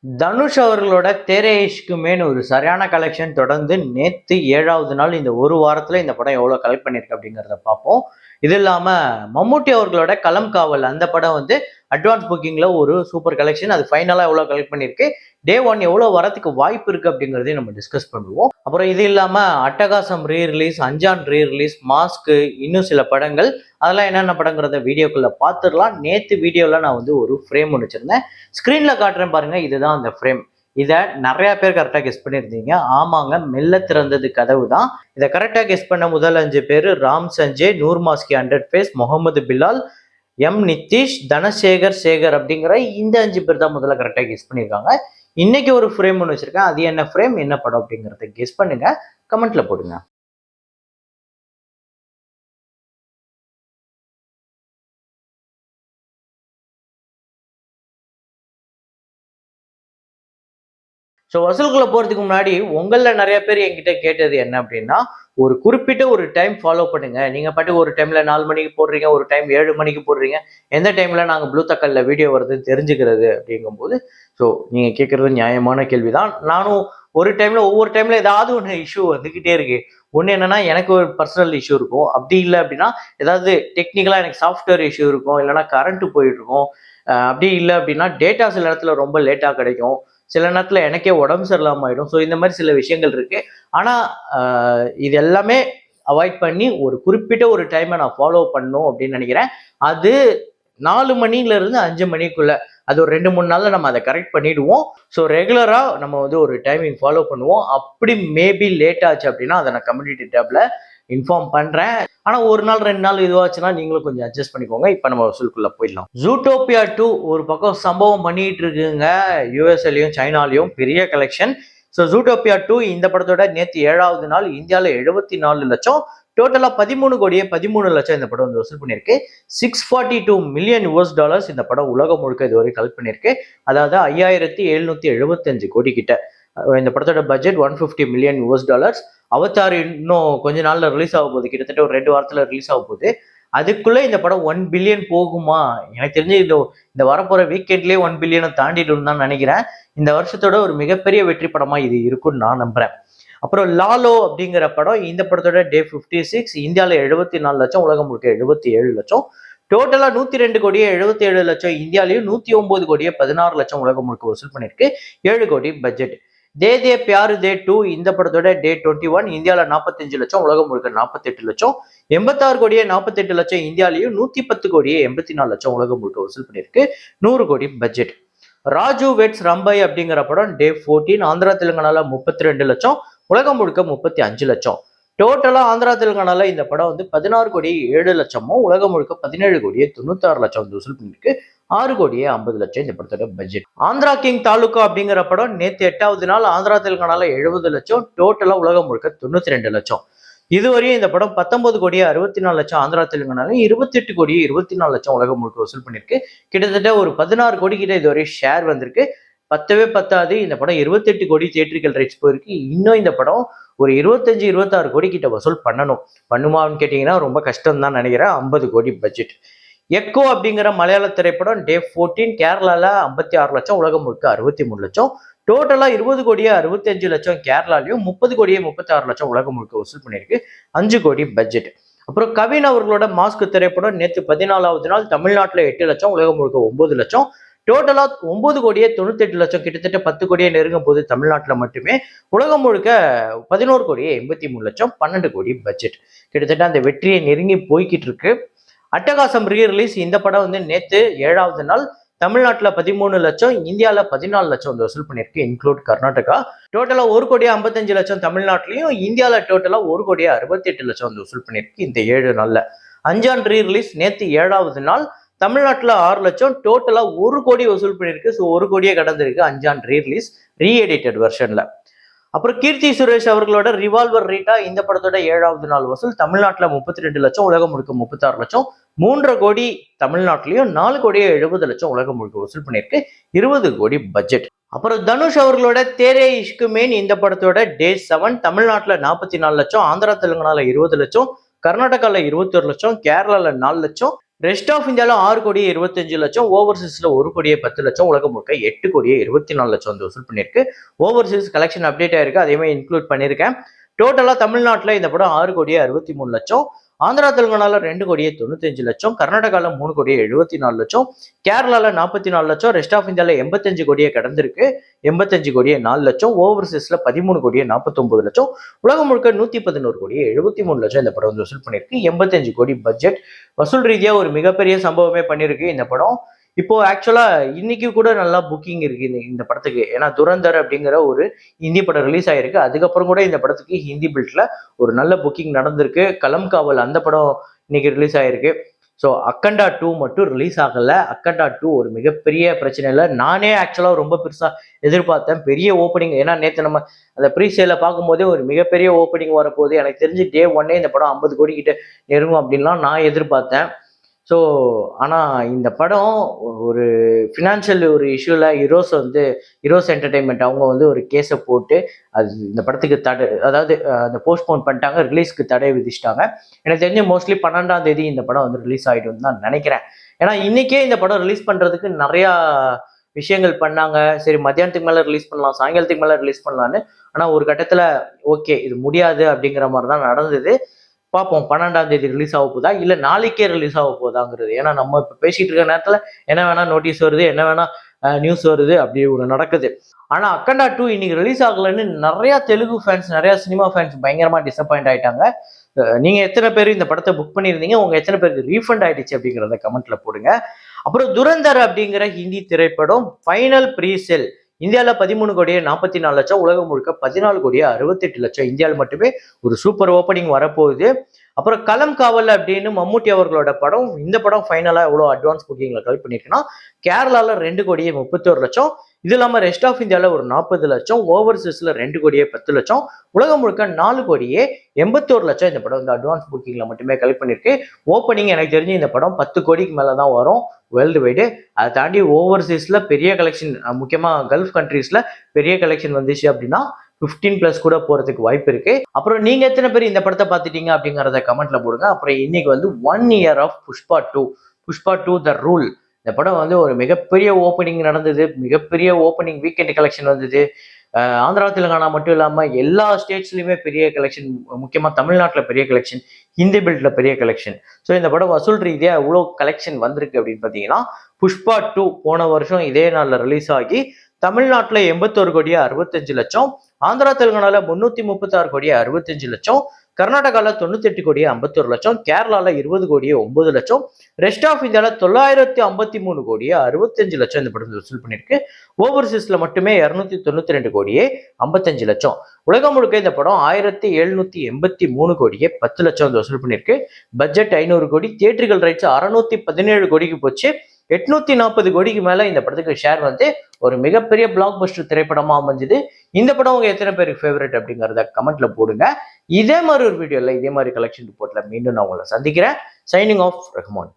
தனுஷ் அவர்களோட தேரே இஷ்க் மேன் ஒரு சரியான கலெக்ஷன் தொடர்ந்து நேத்து 7வது நாள் இந்த ஒரு வாரத்துல இந்த படம் எவ்வளவு கலெக்ட் பண்ணிருக்கு அப்படிங்கிறத பார்ப்போம். இது இல்லாம மம்முட்டி அவர்களோட களம் காவல் அந்த படம் வந்து அட்வான்ஸ் புக்கிங்ல ஒரு சூப்பர் கலெக்ஷன். அது ஃபைனலா எவ்வளவு கலெக்ட் பண்ணிருக்கு, டே ஒன் எவ்வளவு வரதுக்கு வாய்ப்பு இருக்கு அப்படிங்கிறதையும் நம்ம டிஸ்கஸ் பண்ணுவோம். அப்புறம் இது இல்லாம அட்டகாசம் re release, Anjaan re release, mask, இன்னும் சில படங்கள், அதெல்லாம் என்னென்ன படங்கிறத வீடியோக்குள்ள பார்த்துடலாம். நேத்து வீடியோல நான் வந்து ஒரு ஃப்ரேம் ஒன்று வச்சிருந்தேன், ஸ்க்ரீன்ல காட்டுறேன் பாருங்க. இதுதான் அந்த ஃப்ரேம். இதை நிறைய பேர் கரெக்டாக கெஸ் பண்ணியிருந்தீங்க. ஆமாங்க, மெல்ல திறந்தது கதவு தான். இதை கரெக்டாக கெஸ் பண்ண முதல் 5 பேர் ராம் சஞ்சய், நூர் மாஸ்கி 100 ஃபேஸ், முகமது பிலால், எம் நிதிஷ், தனசேகர் சேகர் அப்படிங்கிற இந்த 5 பேர் தான் முதல்ல கரெக்டாக கெஸ் பண்ணியிருக்காங்க. இன்னைக்கு ஒரு ஃப்ரேம் ஒன்று வச்சிருக்கேன். அது என்ன ஃப்ரேம், என்ன படம் அப்படிங்கிறத கெஸ் பண்ணுங்க, கமெண்ட்ல போடுங்க. ஸோ வசூலுக்குள்ள போறதுக்கு முன்னாடி உங்களில் நிறைய பேர் என்கிட்ட கேட்டது என்ன அப்படின்னா, ஒரு குறிப்பிட்ட ஒரு டைம் ஃபாலோ பண்ணுங்க. நீங்க பாட்டுக்கு ஒரு டைம்ல 4 மணிக்கு போடுறீங்க, ஒரு டைம் 7 மணிக்கு போடுறீங்க. எந்த டைம்ல நாங்க ப்ளூ தக்கல்ல வீடியோ வருதுன்னு தெரிஞ்சுக்கிறது அப்படிங்கும்போது, ஸோ நீங்க கேட்கறது நியாயமான கேள்விதான். நானும் ஒரு டைம்ல ஒவ்வொரு டைம்ல ஏதாவது ஒன்று இஷ்யூ வந்துகிட்டே இருக்கு. ஒன்று என்னன்னா, எனக்கு ஒரு பர்சனல் இஷ்யூ இருக்கும். அப்படி இல்லை அப்படின்னா ஏதாவது டெக்னிக்கலா எனக்கு சாஃப்ட்வேர் இஷ்யூ இருக்கும், இல்லைன்னா கரண்ட் போயிட்டு இருக்கும். அப்படி இல்லை அப்படின்னா டேட்டா சில இடத்துல ரொம்ப லேட்டாக கிடைக்கும். சில நேரத்தில் எனக்கே உடம்பு சரியில்லாமல் ஆயிடும். ஸோ இந்த மாதிரி சில விஷயங்கள் இருக்கு. ஆனால் இது எல்லாமே அவாய்ட் பண்ணி ஒரு குறிப்பிட்ட ஒரு டைமை நான் ஃபாலோ பண்ணணும் அப்படின்னு நினைக்கிறேன். அது 4 மணில இருந்து 5 மணிக்குள்ள, அது ஒரு 2-3 நாள்ல நம்ம அதை கரெக்ட் பண்ணிடுவோம். ஸோ ரெகுலரா நம்ம வந்து ஒரு டைமிங் ஃபாலோ பண்ணுவோம். அப்படி மேபி லேட் ஆச்சு அப்படின்னா அதை நான் கம்யூனிட்டி டேப்ல இன்ஃபார்ம் பண்றேன். ஆனா ஒரு நாள் 2 நாள் இதுவாச்சுன்னா நீங்களும் கொஞ்சம் அட்ஜஸ்ட் பண்ணிக்கோங்க. இப்ப நம்ம வசூலுக்குள்ள போயிடலாம். ஜூட்டோபியா 2 ஒரு பக்கம் சம்பவம் பண்ணிட்டு இருக்குங்க. யூஎஸ்ஏலயும் சைனாலையும் பெரிய கலெக்ஷன். ஸோ ஜூட்டோபியா 2 இந்த படத்தோட நேற்று 7வது நாள் இந்தியாவில் 74 லட்சம், டோட்டலா 13 கோடியே 13 லட்சம் இந்த படம் வந்து வசூல் பண்ணியிருக்கு. 642 மில்லியன் US டாலர்ஸ் இந்த படம் உலகம் முழுக்க இதுவரை கலெக்ட் பண்ணியிருக்கு. அதாவது 5775 கோடி கிட்ட. இந்த படத்தோட budget 150 million US dollars. Avatar இன்னும் கொஞ்ச நாள்ல ரிலீஸ் ஆக போகுது, கிட்டத்தட்ட ஒரு 2 வாரத்துல ரிலீஸ் ஆக போகுது. அதுக்குள்ள இந்த படம் 1 பில்லியன் போகுமா? எனக்கு தெரிஞ்சு இந்த வரப்போற வீக்கெண்ட்லயே 1 பில்லியனை தாண்டிடும் தான் நினைக்கிறேன். இந்த வருஷத்தோட ஒரு மிகப்பெரிய வெற்றி படமா இது இருக்கும்னு நான் நம்புறேன். அப்புறம் லாலோ அப்படிங்கிற படம், இந்த படத்தோட டே 56 இந்தியாவில் 74 லட்சம், உலகம் முழுக்க 77 லட்சம். டோட்டலா 102 கோடியே 77 லட்சம் இந்தியாலையும், 109 கோடியே 16 லட்சம் உலகம் முழுக்க வசூல் பண்ணிருக்கு. 7 கோடி பட்ஜெட். தே தே பியாரு தே 2 இந்த படத்தோட டே 21 இந்தியாவில் 45 லட்சம், உலகம் முழுக்க 48 லட்சம். 86 கோடியே 48 லட்சம் இந்தியாலையும், 110 கோடியே 84 லட்சம் உலகம் முழுக்க வசூல் பண்ணியிருக்கு. 100 கோடி பட்ஜெட். ராஜு வெட்ஸ் ரம்பை அப்படிங்கிற படம் டே 14 ஆந்திரா தெலுங்கானால 32 லட்சம், உலகம் முழுக்க 35 லட்சம். டோட்டலா ஆந்திரா தெலுங்கானால இந்த படம் வந்து 16 கோடி 7 லட்சமும், உலகம் முழுக்க 17 கோடியே 96 லட்சம் வந்து வசூல் பண்ணிருக்கு. 6 கோடியே 50 லட்சம் இந்த படத்தோட பட்ஜெட். ஆந்திரா கிங் தாலுகா அப்படிங்கிற படம் நேற்று 8வது நாள் ஆந்திரா தெலுங்கானால 70 லட்சம், டோட்டலா உலகம் முழுக்க 92 லட்சம். இதுவரையும் இந்த படம் 19 கோடியே 64 லட்சம் ஆந்திரா தெலுங்கானாலும், 28 கோடியே 24 லட்சம் உலகம் முழுக்க வசூல் பண்ணிருக்கு. கிட்டத்தட்ட ஒரு 16 கோடி கிட்ட இதுவரை ஷேர் வந்திருக்கு. பத்தவே பத்தாது, இந்த படம் 28 கோடி தியேட்ரிக்கல் ரைட்ஸ் போயிருக்கு. இன்னும் இந்த படம் ஒரு 25-26 கோடி கிட்ட வசூல் பண்ணணும். பண்ணுமான்னு கேட்டீங்கன்னா ரொம்ப கஷ்டம் தான் நினைக்கிறேன். 50 கோடி பட்ஜெட். எக்கோ அப்படிங்கிற மலையாள திரைப்படம் டே 14 கேரளால 56 லட்சம், உலகம் முழுக்க 63 லட்சம். டோட்டலா 20 கோடியே 65 லட்சம் கேரளாலையும், 30 கோடியே 36 லட்சம் உலகம் முழுக்க வசூல் பண்ணியிருக்கு. 5 கோடி பட்ஜெட். அப்புறம் கவின் அவர்களோட மாஸ்க் திரைப்படம் நேற்று 14வது நாள் தமிழ்நாட்டில் 8 லட்சம், உலகம் முழுக்க 9 லட்சம். டோட்டலா 9 கோடியே 98 லட்சம், கிட்டத்தட்ட 10 கோடியே நெருங்கும் போது தமிழ்நாட்டில் மட்டுமே. உலகம் முழுக்க 11 கோடியே 83 லட்சம், 12 கோடி பட்ஜெட். கிட்டத்தட்ட அந்த வெற்றியை நெருங்கி போய்கிட்டு இருக்கு. அட்டகாசம் ரீ ரிலீஸ் இந்த படம் வந்து நேற்று 7வது நாள் தமிழ்நாட்டில் 13 லட்சம், இந்தியாவில் 14 லட்சம் வந்து வசூல் பண்ணியிருக்கு, இன்க்ளூட் கர்நாடகா. டோட்டலா 1 கோடியே 55 லட்சம் தமிழ்நாட்டிலையும், இந்தியாவில் டோட்டலா 1 கோடியே 68 லட்சம் வந்து வசூல் பண்ணியிருக்கு இந்த 7 நாள்ல. அஞ்சான் ரீ ரிலீஸ் நேற்று 7வது நாள் தமிழ்நாட்டில் 6 லட்சம், டோட்டலா 1 கோடி வசூல் பண்ணியிருக்கு. ஸோ 1 கோடியே கடந்திருக்கு அஞ்சான் ரீ ரிலீஸ் ரீ எடிட்டட் வெர்ஷன்ல. அப்புறம் கீர்த்தி சுரேஷ் அவர்களோட ரிவால்வர் ரீட்டா இந்த படத்தோட 7வது நாள் வசூல் தமிழ்நாட்டில் 32 லட்சம், உலகம் முழுக்க 36 லட்சம். 3.5 கோடி தமிழ்நாட்டிலையும், 4 கோடியே 70 லட்சம் உலகம் முழுக்க வசூல் பண்ணியிருக்கு. 20 கோடி பட்ஜெட். அப்புறம் தனுஷ் அவர்களோட தேரே இஷ்க் மேன் இந்த படத்தோட டே 7 தமிழ்நாட்டில் 44 லட்சம், ஆந்திரா தெலுங்கானால 20 லட்சம், கர்நாடகாவில் 21 லட்சம், கேரளாவில் 4 லட்சம். ரெஸ்ட் ஆஃப் இந்தியாவில் 6,25,00,000, ஓவர்சீஸ்ல 1,10,00,000, உலகம் முழுக்க 8,24,00,000 வந்து வசூல் பண்ணியிருக்கு. ஓவர்சீஸ் கலெக்ஷன் அப்டேட் ஆயிருக்கு, அதையுமே இன்க்ளூட் பண்ணியிருக்கேன். டோட்டலா தமிழ்நாட்டில் இந்த படம் 6,63,00,000, ஆந்திரா தெலுங்கானால 2,95,00,000, கர்நாடகால 3,74,00,000, கேரளால 44,00,000, ரெஸ்ட் ஆஃப் இந்தியால 85 கோடியை கடந்திருக்கு. 85,04,00,000, ஓவர்சீஸ்ல 13,49,00,000, உலகம் முழுக்க 111,73,00,000 இந்த படம் வந்து வசூல் பண்ணியிருக்கு. 85 கோடி பட்ஜெட். வசூல் ரீதியா ஒரு மிகப்பெரிய சம்பவமே பண்ணியிருக்கு இந்த படம். இப்போ ஆக்சுவலா இன்னைக்கு கூட நல்லா புக்கிங் இருக்கு இந்த படத்துக்கு. ஏன்னா துரந்தர் அப்படிங்கிற ஒரு ஹிந்தி படம் ரிலீஸ் ஆயிருக்கு. அதுக்கப்புறம் கூட இந்த படத்துக்கு ஹிந்தி பில்ட்ல ஒரு நல்ல புக்கிங் நடந்திருக்கு. களம் காவல் அந்த படம் இன்னைக்கு ரிலீஸ் ஆயிருக்கு. ஸோ அக்கண்டா 2 மட்டும் ரிலீஸ் ஆகல. அக்கண்டா 2 ஒரு மிகப்பெரிய பிரச்சனை இல்லை. நானே ஆக்சுவலா ரொம்ப பெருசா எதிர்பார்த்தேன். பெரிய ஓப்பனிங், ஏன்னா நேற்று நம்ம அந்த ப்ரீ சேல பார்க்கும்போதே ஒரு மிகப்பெரிய ஓப்பனிங் வரப்போகுது. எனக்கு தெரிஞ்சு டே 1 இந்த படம் 50 கோடி கிட்ட நெருங்கும் அப்படின்லாம் நான் எதிர்பார்த்தேன். ஸோ ஆனால் இந்த படம் ஒரு ஃபினான்ஷியல் ஒரு இஷ்யூவில் ஹீரோஸ் என்டர்டைன்மெண்ட் அவங்க வந்து ஒரு கேஸை போட்டு அது இந்த படத்துக்கு தடை, அதாவது அந்த போஸ்ட்போன் பண்ணிட்டாங்க, ரிலீஸ்க்கு தடை விதிச்சிட்டாங்க. எனக்கு தெரிஞ்சு மோஸ்ட்லி 12ஆம் தேதி இந்த படம் வந்து ரிலீஸ் ஆகிடும் தான் நினைக்கிறேன். ஏன்னா இன்னைக்கே இந்த படம் ரிலீஸ் பண்ணுறதுக்கு நிறையா விஷயங்கள் பண்ணாங்க. சரி மத்தியானத்துக்கு மேலே ரிலீஸ் பண்ணலாம், சாயங்காலத்துக்கு மேலே ரிலீஸ் பண்ணலான்னு. ஆனால் ஒரு கட்டத்தில் ஓகே இது முடியாது அப்படிங்கிற மாதிரி தான் நடந்தது. பார்ப்போம் 12ஆம் தேதி ரிலீஸ் ஆக போதா இல்லை நாளைக்கே ரிலீஸ் ஆக போதாங்கிறது. ஏன்னா நம்ம இப்போ பேசிட்டு இருக்க நேரத்தில் என்ன வேணா நோட்டீஸ் வருது, என்ன வேணா நியூஸ் வருது, அப்படி ஒரு நடக்குது. ஆனால் அக்கண்டா 2 இன்னைக்கு ரிலீஸ் ஆகலன்னு நிறைய தெலுங்கு ஃபேன்ஸ், நிறைய சினிமா ஃபேன்ஸ் பயங்கரமா டிசப்பாயிண்ட் ஆயிட்டாங்க. நீங்க எத்தனை பேர் இந்த படத்தை புக் பண்ணியிருந்தீங்க, உங்க எத்தனை பேருக்கு ரீஃபண்ட் ஆயிடுச்சு அப்படிங்கிறத கமெண்ட்ல போடுங்க. அப்புறம் துரந்தர் அப்படிங்கிற ஹிந்தி திரைப்படம் ஃபைனல் ப்ரீ சேல் இந்தியாவில் 13,44,00,000, உலகம் முழுக்க 14,68,00,000. இந்தியாவில் மட்டுமே ஒரு சூப்பர் ஓப்பனிங் வரப்போகுது. அப்புறம் களம் காவல் அப்படின்னு மம்முட்டி அவர்களோட படம், இந்த படம் ஃபைனலா எவ்வளோ அட்வான்ஸ் புக்கிங்ல கலெக்ட் பண்ணியிருக்குன்னா கேரளால 2,31,00,000, இது இல்லாமல் ரெஸ்ட் ஆஃப் இந்தியாவில் ஒரு 40,00,000, ஓவர்சீஸ்ல 2,10,00,000, உலகம் முழுக்க 4,81,00,000 இந்த படம் வந்து அட்வான்ஸ் புக்கிங்ல மட்டுமே கலெக்ட் பண்ணியிருக்கு. ஓப்பனிங் எனக்கு தெரிஞ்சு இந்த படம் 10 கோடிக்கு மேலே தான் வரும் வேர்ல்டு வைடு. அதை தாண்டி ஓவர்சீஸ்ல பெரிய கலெக்ஷன், முக்கியமாக கல்ஃப் கண்ட்ரீஸ்ல பெரிய கலெக்ஷன் வந்துச்சு அப்படின்னா 15+ கூட போறதுக்கு வாய்ப்பு இருக்கு. அப்புறம் நீங்க எத்தனை பேர் இந்த படத்தை பார்த்துட்டீங்க அப்படிங்கிறத கமெண்ட்ல போடுங்க. அப்புறம் இன்னைக்கு வந்து 1 year of Pushpa 2 the rule. இந்த படம் வந்து ஒரு மிகப்பெரிய ஓப்பனிங் நடந்தது, மிகப்பெரிய ஓப்பனிங் வீக்கெண்ட் கலெக்ஷன் வந்தது. ஆந்திரா தெலுங்கானா மட்டும் இல்லாம எல்லா ஸ்டேட்ஸ்லயுமே பெரிய கலெக்ஷன், முக்கியமா தமிழ்நாட்டுல பெரிய கலெக்ஷன், ஹிந்தி பில்ட்ல பெரிய கலெக்ஷன். ஸோ இந்த படம் வசூல் ரீதியா எவ்வளோ கலெக்ஷன் வந்திருக்கு அப்படின்னு பார்த்தீங்கன்னா, புஷ்பா 2 போன வருஷம் இதே நாளில் ரிலீஸ் ஆகி தமிழ்நாட்டில் 81,65,00,000, ஆந்திரா தெலுங்கானால 336,65,00,000, கர்நாடகாவில் 98,51,00,000, கேரளாவில் 20,09,00,000, ரெஸ்ட் ஆஃப் இந்தியாவில் 953,65,00,000 இந்த படம் வசூல் பண்ணியிருக்கு. ஓவர்சீஸ்ல மட்டுமே 292,55,00,000. உலகம் முழுக்க இந்த படம் 1,783,10,00,000 வசூல் பண்ணியிருக்கு. பட்ஜெட் 500 கோடி, தியேட்டர்கள் ரைட்ஸ் 617 கோடிக்கு போச்சு. 840 கோடிக்கு மேல இந்த படத்துக்கு ஷேர் வந்து ஒரு மிகப்பெரிய பிளாக் பஸ்டர் திரைப்படமா அமைஞ்சது. இந்த படம் உங்க எத்தனை பேருக்கு ஃபேவரட் அப்படிங்கிறத கமெண்ட்ல போடுங்க. இதே மாதிரி ஒரு வீடியோல இதே மாதிரி கலெக்ஷன் ரிப்போர்ட்ல மீண்டும் நான் உங்களை சந்திக்கிறேன். Signing off Rahman.